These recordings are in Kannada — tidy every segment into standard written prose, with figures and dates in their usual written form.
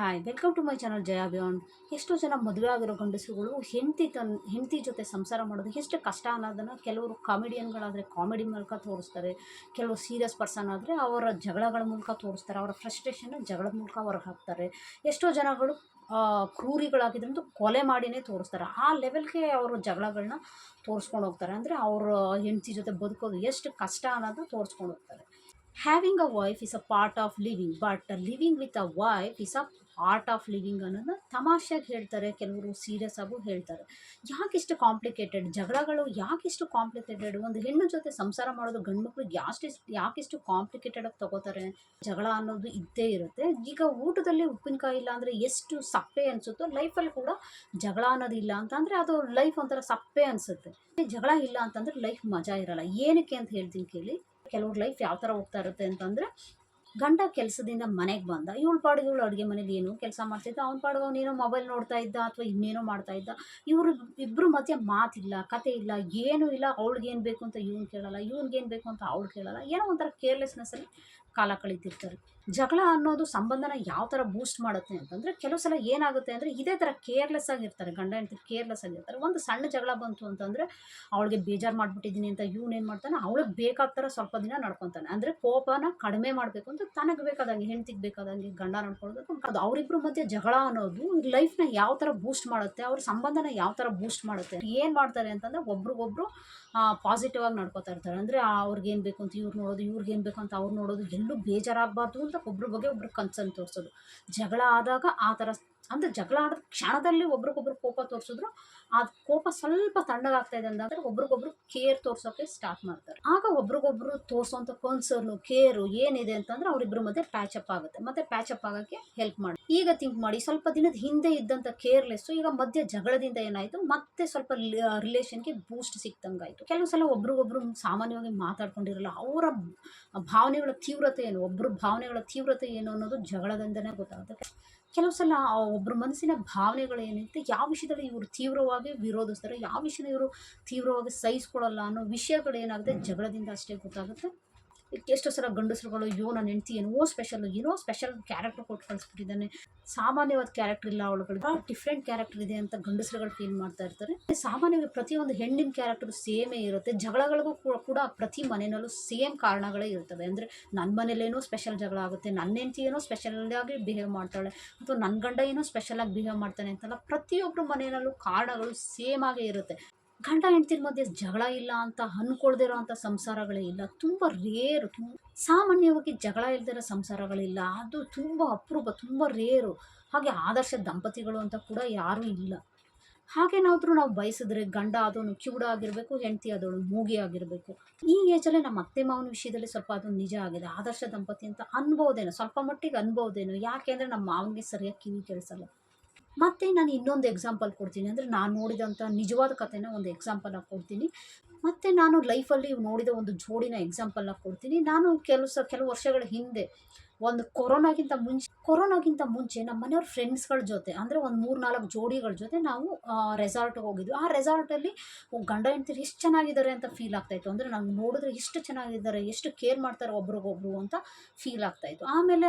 Hi welcome to my channel Jaya ಬಿಯಾನ್. ಎಷ್ಟೋ ಜನ ಮದುವೆ ಆಗಿರೋ ಗಂಡಸರುಗಳು ಹೆಂಡತಿ ಜೊತೆ ಸಂಸಾರ ಮಾಡೋದು ಎಷ್ಟು ಕಷ್ಟ ಅನ್ನೋದನ್ನು ಕೆಲವರು ಕಾಮಿಡಿಯನ್ಗಳಾದರೆ ಕಾಮಿಡಿ ಮೂಲಕ ತೋರಿಸ್ತಾರೆ, ಕೆಲವರು ಸೀರಿಯಸ್ ಪರ್ಸನ್ ಆದರೆ ಅವರ ಜಗಳಗಳ ಮೂಲಕ ತೋರಿಸ್ತಾರೆ, ಅವರ ಫ್ರಸ್ಟ್ರೇಷನ್ನ ಜಗಳದ ಮೂಲಕ ಹೊರಗೆ ಹಾಕ್ತಾರೆ. ಎಷ್ಟೋ ಜನಗಳು ಕ್ರೂರಿಗಳಾಗಿದ್ದಂತೂ ಕೊಲೆ ಮಾಡಿನೇ ತೋರಿಸ್ತಾರೆ. ಆ ಲೆವೆಲ್ಗೆ ಅವರು ಜಗಳಗಳನ್ನ ತೋರಿಸ್ಕೊಂಡು ಹೋಗ್ತಾರೆ. ಅಂದರೆ ಅವರು ಹೆಂಡತಿ ಜೊತೆ ಬದುಕೋದು ಎಷ್ಟು ಕಷ್ಟ ಅನ್ನೋದು ತೋರಿಸ್ಕೊಂಡು ಹೋಗ್ತಾರೆ. Having a wife is a part of living, but living with a wife is a art of living ಅನ್ನೋದನ್ನ ತಮಾಷೆಯಾಗಿ ಹೇಳ್ತಾರೆ, ಕೆಲವರು ಸೀರಿಯಸ್ ಆಗು ಹೇಳ್ತಾರೆ. ಯಾಕಿಷ್ಟು ಕಾಂಪ್ಲಿಕೇಟೆಡ್ ಜಗಳಗಳು, ಯಾಕಿಷ್ಟು ಕಾಂಪ್ಲಿಕೇಟೆಡ್? ಒಂದು ಹೆಣ್ಣು ಜೊತೆ ಸಂಸಾರ ಮಾಡೋದು ಗಂಡು ಮಕ್ಳಿಗೆ ಯಾಕಿಷ್ಟು ಕಾಂಪ್ಲಿಕೇಟೆಡ್ ಆಗಿ ತಗೋತಾರೆ? ಜಗಳ ಅನ್ನೋದು ಇದ್ದೇ ಇರುತ್ತೆ. ಈಗ ಊಟದಲ್ಲಿ ಉಪ್ಪಿನಕಾಯಿ ಇಲ್ಲ ಅಂದರೆ ಎಷ್ಟು ಸಪ್ಪೆ ಅನಿಸುತ್ತೋ, ಲೈಫಲ್ಲಿ ಕೂಡ ಜಗಳ ಅನ್ನೋದು ಇಲ್ಲ ಅಂತಂದರೆ ಅದು ಲೈಫ್ ಒಂಥರ ಸಪ್ಪೆ ಅನಿಸುತ್ತೆ. ಜಗಳ ಇಲ್ಲ ಅಂತಂದರೆ ಲೈಫ್ ಮಜಾ ಇರಲ್ಲ. ಏನಕ್ಕೆ ಅಂತ ಹೇಳ್ತೀನಿ ಕೇಳಿ. ಕೆಲವ್ರ ಲೈಫ್ ಯಾವ ಥರ ಹೋಗ್ತಾ ಇರುತ್ತೆ ಅಂತಂದರೆ, ಗಂಡ ಕೆಲಸದಿಂದ ಮನೆಗೆ ಬಂದ, ಇವಳು ಪಾಡಿಗೆ ಇವಳು ಅಡುಗೆ ಮನೇಲಿ ಏನೋ ಕೆಲಸ ಮಾಡ್ತಿದ್ದ, ಅವ್ನ ಪಾಡಿಗೆ ಅವನೇನೋ ಮೊಬೈಲ್ ನೋಡ್ತಾ ಇದ್ದ ಅಥವಾ ಇನ್ನೇನೋ ಮಾಡ್ತಾ ಇದ್ದ. ಇವರು ಇಬ್ಬರು ಮಧ್ಯೆ ಮಾತಿಲ್ಲ, ಕತೆ ಇಲ್ಲ, ಏನೂ ಇಲ್ಲ. ಅವಳಿಗೇನು ಬೇಕು ಅಂತ ಇವ್ನು ಕೇಳಲ್ಲ, ಇವ್ನಿಗೇನು ಬೇಕು ಅಂತ ಅವಳು ಕೇಳಲ್ಲ. ಏನೋ ಒಂಥರ ಕೇರ್ಲೆಸ್ನೆಸ್ಸಲ್ಲಿ ಕಾಲ ಕಳೀತಿರ್ತಾರೆ. ಜಗಳ ಅನ್ನೋದು ಸಂಬಂಧನ ಯಾವ ಥರ ಬೂಸ್ಟ್ ಮಾಡುತ್ತೆ ಅಂತಂದರೆ, ಕೆಲವು ಸಲ ಏನಾಗುತ್ತೆ ಅಂದರೆ ಇದೇ ಥರ ಕೇರ್ಲೆಸ್ ಆಗಿರ್ತಾರೆ, ಗಂಡ ಹೆಂಡತಿ ಕೇರ್ಲೆಸ್ ಆಗಿರ್ತಾರೆ. ಒಂದು ಸಣ್ಣ ಜಗಳ ಬಂತು ಅಂತಂದರೆ ಅವಳಿಗೆ ಬೇಜಾರು ಮಾಡಿಬಿಟ್ಟಿದ್ದೀನಿ ಅಂತ ಇವನೇನು ಮಾಡ್ತಾನೆ, ಅವಳಿಗೆ ಬೇಕಾದ ಥರ ಸ್ವಲ್ಪ ದಿನ ನಡ್ಕೊತಾನೆ. ಅಂದರೆ ಕೋಪನ ಕಡಿಮೆ ಮಾಡಬೇಕು ಅಂತ ತನಗೆ ಬೇಕಾದಂಗೆ, ಹೆಂಡತಿಗೆ ಬೇಕಾದಂಗೆ ಗಂಡ ನಡ್ಕೊಳ್ಬೇಕು. ಅದು ಅವರಿಬ್ಬರ ಮಧ್ಯೆ ಜಗಳ ಅನ್ನೋದು ಲೈಫ್ನ ಯಾವ ಥರ ಬೂಸ್ಟ್ ಮಾಡುತ್ತೆ, ಅವ್ರ ಸಂಬಂಧನ ಯಾವ ಥರ ಬೂಸ್ಟ್ ಮಾಡುತ್ತೆ. ಏನು ಮಾಡ್ತಾರೆ ಅಂತಂದರೆ ಒಬ್ರಿಗೊಬ್ರು ಪಾಸಿಟಿವ್ ಆಗಿ ನಡ್ಕೋತಾ ಇರ್ತಾರೆ. ಅಂದರೆ ಅವ್ರಿಗೇನು ಬೇಕು ಅಂತ ಇವ್ರು ನೋಡೋದು, ಇವ್ರಿಗೇನು ಬೇಕು ಅಂತ ಅವ್ರು ನೋಡೋದು, ಎಲ್ಲೂ ಬೇಜಾರಾಗಬಾರ್ದು ಅಂತ ಒಬ್ರ ಬಗ್ಗೆ ಒಬ್ರು ಕನ್ಸರ್ನ್ ತೋರಿಸೋದು. ಜಗಳ ಆದಾಗ ಆ ಥರ ಅಂದರೆ ಜಗಳ ಆಡಿದ ಕ್ಷಣದಲ್ಲಿ ಒಬ್ರಿಗೊಬ್ರು ಕೋಪ ತೋರಿಸಿದ್ರು, ಆ ಕೋಪ ಸ್ವಲ್ಪ ತಣ್ಣಗಾಗ್ತಾ ಇದೆ ಅಂದಾಗ ಒಬ್ರಿಗೊಬ್ರು ಕೇರ್ ತೋರ್ಸೋಕ್ಕೆ ಸ್ಟಾರ್ಟ್ ಮಾಡ್ತಾರೆ. ಆಗ ಒಬ್ರಿಗೊಬ್ರು ತೋರಿಸೋಂಥ ಕನ್ಸರ್ನು, ಕೇರು ಏನಿದೆ ಅಂತಂದರೆ ಅವರಿಬ್ಬರ ಮಧ್ಯೆ ಪ್ಯಾಚಪ್ ಆಗುತ್ತೆ. ಮತ್ತು ಪ್ಯಾಚಪ್ ಆಗೋಕ್ಕೆ ಹೆಲ್ಪ್ ಮಾಡಿ. ಈಗ ಥಿಂಕ್ ಮಾಡಿ, ಸ್ವಲ್ಪ ದಿನದ ಹಿಂದೆ ಇದ್ದಂಥ ಕೇರ್ಲೆಸ್ಸು ಈಗ ಮಧ್ಯೆ ಜಗಳದಿಂದ ಏನಾಯಿತು, ಮತ್ತೆ ಸ್ವಲ್ಪ ರಿಲೇಷನ್ಗೆ ಬೂಸ್ಟ್ ಸಿಕ್ತಂಗಾಯಿತು. ಕೆಲವು ಸಲ ಒಬ್ರಿಗೊಬ್ರು ಸಾಮಾನ್ಯವಾಗಿ ಮಾತಾಡ್ಕೊಂಡಿರಲ್ಲ. ಅವರ ಭಾವನೆಗಳ ತೀವ್ರತೆ ಏನು, ಒಬ್ಬರು ಭಾವನೆಗಳ ತೀವ್ರತೆ ಏನು ಅನ್ನೋದು ಜಗಳದಿಂದನೇ ಗೊತ್ತಾಗುತ್ತೆ. ಕೆಲವು ಸಲ ಒಬ್ಬರ ಮನಸ್ಸಿನ ಭಾವನೆಗಳು ಏನಿರುತ್ತೆ, ಯಾವ ವಿಷಯದಲ್ಲಿ ಇವರು ತೀವ್ರವಾಗಿ ವಿರೋಧಿಸ್ತಾರೆ, ಯಾವ ವಿಷಯದಲ್ಲಿ ಇವರು ತೀವ್ರವಾಗಿ ಸಹಿಸ್ಕೊಳ್ಳಲ್ಲ ಅನ್ನೋ ವಿಷಯಗಳು ಏನಾಗುತ್ತೆ ಜಗಳದಿಂದ ಅಷ್ಟೇ ಗೊತ್ತಾಗುತ್ತೆ. ಎಷ್ಟೋ ಸಲ ಗಂಡಸರುಗಳು ಅಯ್ಯೋ ನನ್ನ ಹೆಂಡತಿ ಏನೋ ಸ್ಪೆಷಲ್ ಕ್ಯಾರೆಕ್ಟರ್ ಕೊಟ್ಟು ಕಳಿಸ್ಬಿಟ್ಟಿದ್ದಾನೆ, ಸಾಮಾನ್ಯವಾದ ಕ್ಯಾರೆಕ್ಟರ್ ಇಲ್ಲ ಅವಳುಗಳಿಗೆ, ಡಿಫ್ರೆಂಟ್ ಕ್ಯಾರೆಕ್ಟರ್ ಇದೆ ಅಂತ ಗಂಡಸರುಗಳು ಫೀಲ್ ಮಾಡ್ತಾ ಇರ್ತಾರೆ. ಸಾಮಾನ್ಯವಾಗಿ ಪ್ರತಿಯೊಂದು ಹೆಣ್ಣಿನ ಕ್ಯಾರೆಕ್ಟರ್ ಸೇಮೇ ಇರುತ್ತೆ. ಜಗಳಗಳಿಗೂ ಕೂಡ ಪ್ರತಿ ಮನೆಯಲ್ಲೂ ಸೇಮ್ ಕಾರಣಗಳೇ ಇರ್ತವೆ. ಅಂದರೆ ನನ್ನ ಮನೇಲೇನೋ ಸ್ಪೆಷಲ್ ಜಗಳ ಆಗುತ್ತೆ, ನನ್ನ ಹೆಂಡತಿ ಏನೋ ಸ್ಪೆಷಲಾಗಿ ಬಿಹೇವ್ ಮಾಡ್ತಾಳೆ, ಅಥವಾ ನನ್ನ ಗಂಡ ಏನೋ ಸ್ಪೆಷಲಾಗಿ ಬಿಹೇವ್ ಮಾಡ್ತಾನೆ ಅಂತಲ್ಲ. ಪ್ರತಿಯೊಬ್ಬರು ಮನೆಯಲ್ಲೂ ಕಾರಣಗಳು ಸೇಮ್ ಆಗೇ ಇರುತ್ತೆ. ಗಂಡ ಹೆಂಡತಿರ ಮಧ್ಯೆ ಜಗಳ ಇಲ್ಲ ಅಂತ ಅಂದ್ಕೊಳ್ದಿರೋ ಅಂಥ ಸಂಸಾರಗಳೇ ಇಲ್ಲ, ತುಂಬ ರೇರು. ಸಾಮಾನ್ಯವಾಗಿ ಜಗಳ ಇಲ್ದಿರೋ ಸಂಸಾರಗಳಿಲ್ಲ, ಅದು ತುಂಬ ಅಪರೂಪ, ತುಂಬ ರೇರು. ಹಾಗೆ ಆದರ್ಶ ದಂಪತಿಗಳು ಅಂತ ಕೂಡ ಯಾರೂ ಇಲ್ಲ. ಹಾಗೇನಾದರೂ ನಾವು ಬಯಸಿದ್ರೆ ಗಂಡ ಆದವನು ಕಿವುಡ ಆಗಿರಬೇಕು, ಹೆಂಡತಿ ಆದವಳು ಮೂಗಿ ಆಗಿರಬೇಕು. ಈ ಏಜಲ್ಲೇ ನಮ್ಮ ಅತ್ತೆ ಮಾವನ ವಿಷಯದಲ್ಲಿ ಸ್ವಲ್ಪ ಅದು ನಿಜ ಆಗಿದೆ. ಆದರ್ಶ ದಂಪತಿ ಅಂತ ಅನ್ಬೋದೇನೋ, ಸ್ವಲ್ಪ ಮಟ್ಟಿಗೆ ಅನ್ಬೋದೇನೋ. ಯಾಕೆ ಅಂದರೆ ನಮ್ಮ ಮಾವನಿಗೆ ಸರಿಯಾಗಿ ಕಿವಿ ಕೇಳಿಸಲ್ಲ. ಮತ್ತು ನಾನು ಇನ್ನೊಂದು ಎಕ್ಸಾಂಪಲ್ ಕೊಡ್ತೀನಿ. ಅಂದರೆ ನಾನು ನೋಡಿದಂಥ ನಿಜವಾದ ಕಥೆನ ಒಂದು ಎಕ್ಸಾಂಪಲಾಗಿ ಕೊಡ್ತೀನಿ. ಮತ್ತು ನಾನು ಲೈಫಲ್ಲಿ ನೋಡಿದ ಒಂದು ಜೋಡಿನ ಎಕ್ಸಾಂಪಲಾಗಿ ಕೊಡ್ತೀನಿ. ನಾನು ಕೆಲವು ವರ್ಷಗಳ ಹಿಂದೆ, ಒಂದು ಕೊರೋನಾಗಿಂತ ಮುಂಚೆ ನಮ್ಮ ಮನೆಯವ್ರ ಫ್ರೆಂಡ್ಸ್ಗಳ ಜೊತೆ, ಅಂದರೆ ಒಂದು 3-4 ಜೋಡಿಗಳ ಜೊತೆ ನಾವು ರೆಸಾರ್ಟ್ಗೆ ಹೋಗಿದ್ವಿ. ಆ ರೆಸಾರ್ಟಲ್ಲಿ ಗಂಡ ಹೆಂಡ್ತಿರು ಎಷ್ಟು ಚೆನ್ನಾಗಿದ್ದಾರೆ ಅಂತ ಫೀಲ್ ಆಗ್ತಾಯಿತ್ತು. ಅಂದರೆ ನಾವು ನೋಡಿದ್ರೆ ಎಷ್ಟು ಚೆನ್ನಾಗಿದ್ದಾರೆ, ಎಷ್ಟು ಕೇರ್ ಮಾಡ್ತಾರೆ ಒಬ್ರಿಗೊಬ್ರು ಅಂತ ಫೀಲ್ ಆಗ್ತಾಯಿತ್ತು. ಆಮೇಲೆ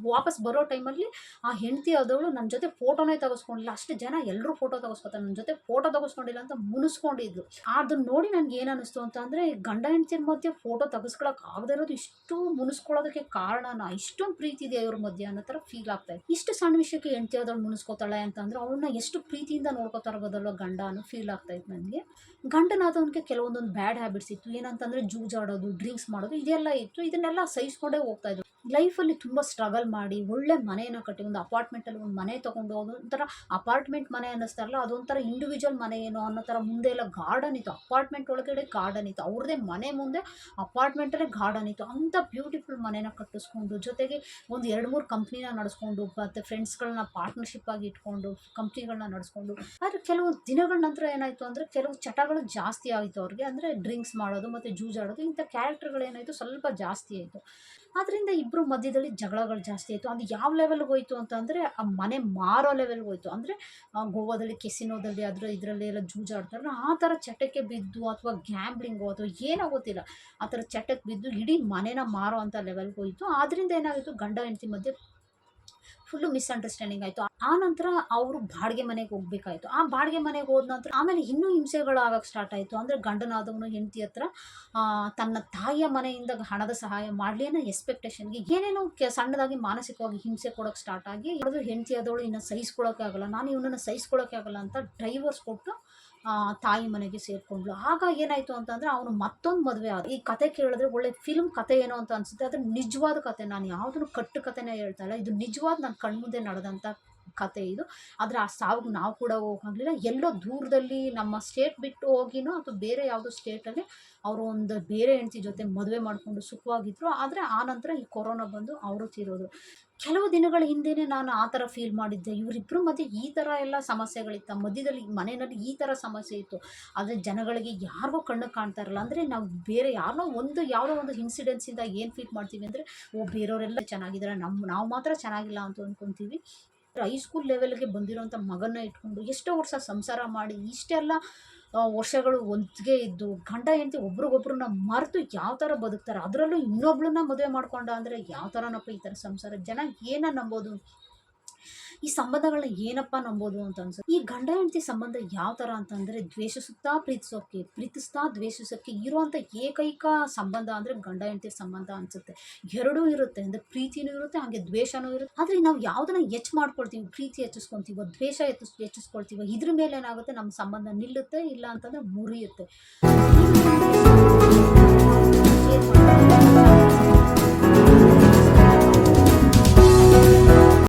ವಾಪಸ್ ಬರೋ ಟೈಮಲ್ಲಿ ಆ ಹೆಂಡತಿ ಆದವಳು ನನ್ನ ಜೊತೆ ಫೋಟೋನೇ ತೆಗೆಸ್ಕೊಂಡಿಲ್ಲ. ಅಷ್ಟು ಜನ ಎಲ್ಲರೂ ಫೋಟೋ ತೆಗೆಸ್ಕೊತಾರೆ, ನನ್ನ ಜೊತೆ ಫೋಟೋ ತೆಗೆಸ್ಕೊಂಡಿಲ್ಲ ಅಂತ ಮುನಿಸ್ಕೊಂಡಿದ್ರು. ಅದನ್ನು ನೋಡಿ ನನಗೆ ಏನು ಅನ್ನಿಸ್ತು ಅಂತ ಅಂದರೆ, ಗಂಡ ಹೆಂಡತಿರ ಮಧ್ಯೆ ಫೋಟೋ ತೆಗೆಸ್ಕೊಳಕ್ಕೆ ಆಗದೇ ಇರೋದು ಇಷ್ಟು ಮುನಿಸ್ಕೊಳ್ಳೋದಕ್ಕೆ ಕಾರಣನ, ಇಷ್ಟೊಂದು ಪ್ರೀತಿ ಇದೆ ಇವ್ರ ಮಧ್ಯೆ ಅನ್ನೋ ಥರ ಫೀಲ್ ಆಗ್ತಾಯಿತ್ತು. ಇಷ್ಟು ಸಣ್ಣ ವಿಷಯಕ್ಕೆ ಹೆಂಡತಿ ಆದವಳು ಮುನಿಸ್ಕೋತಾಳೆ ಅಂತಂದರೆ ಅವಳನ್ನ ಎಷ್ಟು ಪ್ರೀತಿಯಿಂದ ನೋಡ್ಕೋತಾ ಇರ್ಬೋದಲ್ವ ಗಂಡ ಅನ್ನೋ ಫೀಲ್ ಆಗ್ತಾಯಿತ್ತು ನನಗೆ. ಗಂಡನಾದವನಿಗೆ ಕೆಲವೊಂದೊಂದು ಬ್ಯಾಡ್ ಹ್ಯಾಬಿಟ್ಸ್ ಇತ್ತು. ಏನಂತಂದರೆ ಜೂಜಾಡೋದು, ಡ್ರಿಂಕ್ಸ್ ಮಾಡೋದು, ಇದೆಲ್ಲ ಇತ್ತು. ಇದನ್ನೆಲ್ಲ ಸಹಿಸ್ಕೊಂಡೇ ಹೋಗ್ತಾಯಿದ್ರು. ಲೈಫಲ್ಲಿ ತುಂಬ ಸ್ಟ್ರಗಲ್ ಮಾಡಿ ಒಳ್ಳೆ ಮನೆಯನ್ನು ಕಟ್ಟಿ, ಒಂದು ಅಪಾರ್ಟ್ಮೆಂಟಲ್ಲಿ ಒಂದು ಮನೆ ತೊಗೊಂಡು, ಅದೊಂಥರ ಅಪಾರ್ಟ್ಮೆಂಟ್ ಮನೆ ಅನ್ನಿಸ್ತಾರಲ್ಲ, ಅದೊಂಥರ ಇಂಡಿವಿಜುವಲ್ ಮನೆ ಏನೋ ಅನ್ನೋ ಥರ. ಮುಂದೆ ಎಲ್ಲ ಗಾರ್ಡನ್ ಇತ್ತು, ಅಪಾರ್ಟ್ಮೆಂಟ್ ಒಳಗಡೆ ಗಾರ್ಡನ್ ಇತ್ತು, ಅವ್ರದ್ದೇ ಮನೆ ಮುಂದೆ ಅಪಾರ್ಟ್ಮೆಂಟಲ್ಲೇ ಗಾರ್ಡನ್ ಇತ್ತು. ಅಂಥ ಬ್ಯೂಟಿಫುಲ್ ಮನೇನ ಕಟ್ಟಿಸ್ಕೊಂಡು, ಜೊತೆಗೆ ಒಂದು 2-3 ಕಂಪ್ನಿನ ನಡೆಸ್ಕೊಂಡು, ಮತ್ತು ಫ್ರೆಂಡ್ಸ್ಗಳನ್ನ ಪಾರ್ಟ್ನರ್ಶಿಪ್ ಆಗಿ ಇಟ್ಕೊಂಡು ಕಂಪ್ನಿಗಳನ್ನ ನಡೆಸ್ಕೊಂಡು. ಆದರೆ ಕೆಲವು ದಿನಗಳ ನಂತರ ಏನಾಯಿತು ಅಂದರೆ, ಕೆಲವು ಚಟಗಳು ಜಾಸ್ತಿ ಆಯಿತು ಅವ್ರಿಗೆ. ಅಂದರೆ ಡ್ರಿಂಕ್ಸ್ ಮಾಡೋದು ಮತ್ತು ಜೂಜಾಡೋದು, ಇಂಥ ಕ್ಯಾರೆಕ್ಟರ್ಗಳೇನಾಯಿತು ಸ್ವಲ್ಪ ಜಾಸ್ತಿ ಆಯಿತು. ಅದರಿಂದ ಇಬ್ಬರು ಮಧ್ಯದಲ್ಲಿ ಜಗಳಗಳು ಜಾಸ್ತಿ ಆಯಿತು. ಅದು ಯಾವ ಲೆವೆಲ್ಗೆ ಹೋಯಿತು ಅಂತಂದರೆ, ಆ ಮನೆ ಮಾರೋ ಲೆವೆಲ್ಗೆ ಹೋಯಿತು. ಅಂದರೆ ಗೋವಾದಲ್ಲಿ ಕೆಸಿನೋದಲ್ಲಿ ಇದರಲ್ಲಿ ಎಲ್ಲ ಜೂಜಾಡ್ತಾರಲ್ಲ, ಆ ಥರ ಚಟಕ್ಕೆ ಬಿದ್ದು, ಅಥವಾ ಗ್ಯಾಂಬ್ಲಿಂಗು ಅಥವಾ ಏನೋ ಗೊತ್ತಿಲ್ಲ, ಆ ಥರ ಚಟಕ್ಕೆ ಬಿದ್ದು ಇಡೀ ಮನೆನ ಮಾರೋ ಅಂಥ ಲೆವೆಲ್ಗೆ ಹೋಯಿತು. ಆದ್ದರಿಂದ ಏನಾಗಿತ್ತು, ಗಂಡ ಹೆಂಡತಿ ಮಧ್ಯೆ ಫುಲ್ಲು ಮಿಸ್ಅಂಡರ್ಸ್ಟ್ಯಾಂಡಿಂಗ್ ಆಯಿತು. ಆ ನಂತರ ಅವರು ಬಾಡಿಗೆ ಮನೆಗೆ ಹೋಗ್ಬೇಕಾಯ್ತು. ಆ ಬಾಡಿಗೆ ಮನೆಗೆ ಹೋದ ನಂತರ ಆಮೇಲೆ ಇನ್ನೂ ಹಿಂಸೆಗಳಾಗಕ್ಕೆ ಸ್ಟಾರ್ಟ್ ಆಯಿತು. ಅಂದರೆ ಗಂಡನಾದವನು ಹೆಂಡತಿ ಹತ್ರ ತನ್ನ ತಾಯಿಯ ಮನೆಯಿಂದ ಹಣದ ಸಹಾಯ ಮಾಡಲಿ ಅನ್ನೋ ಎಕ್ಸ್ಪೆಕ್ಟೇಷನ್ಗೆ ಏನೇನೋ ಸಣ್ಣದಾಗಿ ಮಾನಸಿಕವಾಗಿ ಹಿಂಸೆ ಕೊಡೋಕ್ಕೆ ಸ್ಟಾರ್ಟ್ ಆಗಿ ಅದು ಹೆಂಡತಿ ಆದವಳು ಇನ್ನು ಸಹಿಸ್ಕೊಳ್ಳೋಕೆ ಆಗಲ್ಲ, ನಾನು ಇವನನ್ನು ಸಹಿಸ್ಕೊಳ್ಳೋಕೆ ಆಗಲ್ಲ ಅಂತ ಡೈವರ್ಸ್ ಕೊಟ್ಟು ತಾಯಿ ಮನೆಗೆ ಸೇರಿಕೊಂಡ್ಳು. ಆಗ ಏನಾಯಿತು ಅಂತಂದರೆ ಅವನು ಮತ್ತೊಂದು ಮದುವೆ ಆದ. ಈ ಕತೆ ಕೇಳಿದ್ರೆ ಒಳ್ಳೆ ಫಿಲ್ಮ್ ಕತೆ ಏನೋ ಅಂತ ಅನಿಸುತ್ತೆ, ಆದರೆ ನಿಜವಾದ ಕತೆ. ನಾನು ಯಾವುದನ್ನು ಕಟ್ಟು ಕತೆನೇ ಹೇಳ್ತಾ ಇಲ್ಲ, ಇದು ನಿಜವಾದ ನನ್ನ ಕಣ್ಮುಂದೆ ನಡೆದಂಥ ಕತೆ ಇದು. ಆದರೆ ಆ ಸಾವಿಗೆ ನಾವು ಕೂಡ ಹೋಗಲಿಲ್ಲ. ಎಲ್ಲೋ ದೂರದಲ್ಲಿ ನಮ್ಮ ಸ್ಟೇಟ್ ಬಿಟ್ಟು ಹೋಗಿನೋ ಅಥವಾ ಬೇರೆ ಯಾವುದೋ ಸ್ಟೇಟಲ್ಲಿ ಅವರು ಒಂದು ಬೇರೆ ಹೆಂಡತಿ ಜೊತೆ ಮದುವೆ ಮಾಡಿಕೊಂಡು ಸುಖವಾಗಿದ್ದರು. ಆದರೆ ಆ ನಂತರ ಈ ಕೊರೋನಾ ಬಂದು ಅವರು ತೀರೋದು. ಕೆಲವು ದಿನಗಳ ಹಿಂದೆಯೇ ನಾನು ಆ ಥರ ಫೀಲ್ ಮಾಡಿದ್ದೆ, ಇವರಿಬ್ಬರ ಮಧ್ಯೆ ಈ ಥರ ಎಲ್ಲ ಸಮಸ್ಯೆಗಳಿತ್ತು, ಮಧ್ಯದಲ್ಲಿ ಮನೆಯಲ್ಲಿ ಈ ಥರ ಸಮಸ್ಯೆ ಇತ್ತು. ಆದರೆ ಜನಗಳಿಗೆ ಯಾರಿಗೂ ಕಣ್ಣಿಗೆ ಕಾಣ್ತಾ ಇರಲ್ಲ. ಅಂದರೆ ನಾವು ಬೇರೆ ಯಾರನ್ನೋ ಯಾವುದೋ ಒಂದು ಇನ್ಸಿಡೆನ್ಸಿಂದ ಏನು ಫೀಲ್ ಮಾಡ್ತೀವಿ ಅಂದರೆ, ಬೇರೆಯವರೆಲ್ಲ ಚೆನ್ನಾಗಿದ್ದಾರೆ, ನಾವು ಮಾತ್ರ ಚೆನ್ನಾಗಿಲ್ಲ ಅಂತ ಅಂದ್ಕೊತೀವಿ. ಹೈಸ್ಕೂಲ್ ಲೆವೆಲ್ಗೆ ಬಂದಿರೋಂಥ ಮಗನ್ನ ಇಟ್ಕೊಂಡು ಎಷ್ಟೋ ವರ್ಷ ಸಂಸಾರ ಮಾಡಿ ಇಷ್ಟೆಲ್ಲ ವರ್ಷಗಳು ಒಟ್ಟಿಗೆ ಇದ್ದು ಗಂಡ ಹೆಂಡತಿ ಒಬ್ರಿಗೊಬ್ರನ್ನ ಮರೆತು ಯಾವ ಥರ ಬದುಕ್ತಾರೆ. ಅದರಲ್ಲೂ ಇನ್ನೊಬ್ಳನ್ನ ಮದುವೆ ಮಾಡ್ಕೊಂಡ ಅಂದರೆ ಯಾವ ಥರನಪ್ಪ ಈ ಥರ ಸಂಸಾರ. ಜನ ಏನನ್ನ ನಂಬೋದು, ಈ ಸಂಬಂಧಗಳನ್ನ ಏನಪ್ಪ ನಂಬೋದು ಅಂತ ಅನ್ಸುತ್ತೆ. ಈ ಗಂಡ ಹೆಂಡತಿ ಸಂಬಂಧ ಯಾವ ಥರ ಅಂತಂದರೆ ಪ್ರೀತಿಸ್ತಾ ದ್ವೇಷಿಸೋಕ್ಕೆ ಇರುವಂಥ ಏಕೈಕ ಸಂಬಂಧ ಅಂದರೆ ಗಂಡ ಹೆಂಡತಿ ಸಂಬಂಧ ಅನಿಸುತ್ತೆ. ಎರಡೂ ಇರುತ್ತೆ, ಅಂದರೆ ಪ್ರೀತಿನೂ ಇರುತ್ತೆ, ಹಾಗೆ ದ್ವೇಷನೂ ಇರುತ್ತೆ. ಆದರೆ ನಾವು ಯಾವುದನ್ನ ಮಾಡ್ಕೊಳ್ತೀವಿ, ಪ್ರೀತಿ ಹೆಚ್ಚಿಸ್ಕೊತೀವೋ ದ್ವೇಷ ಹೆಚ್ಚಿಸ್ಕೊಳ್ತೀವೋ, ಇದ್ರ ಮೇಲೆ ಏನಾಗುತ್ತೆ ನಮ್ಮ ಸಂಬಂಧ ನಿಲ್ಲುತ್ತೆ, ಇಲ್ಲ ಅಂತಂದರೆ ಮುರಿಯುತ್ತೆ.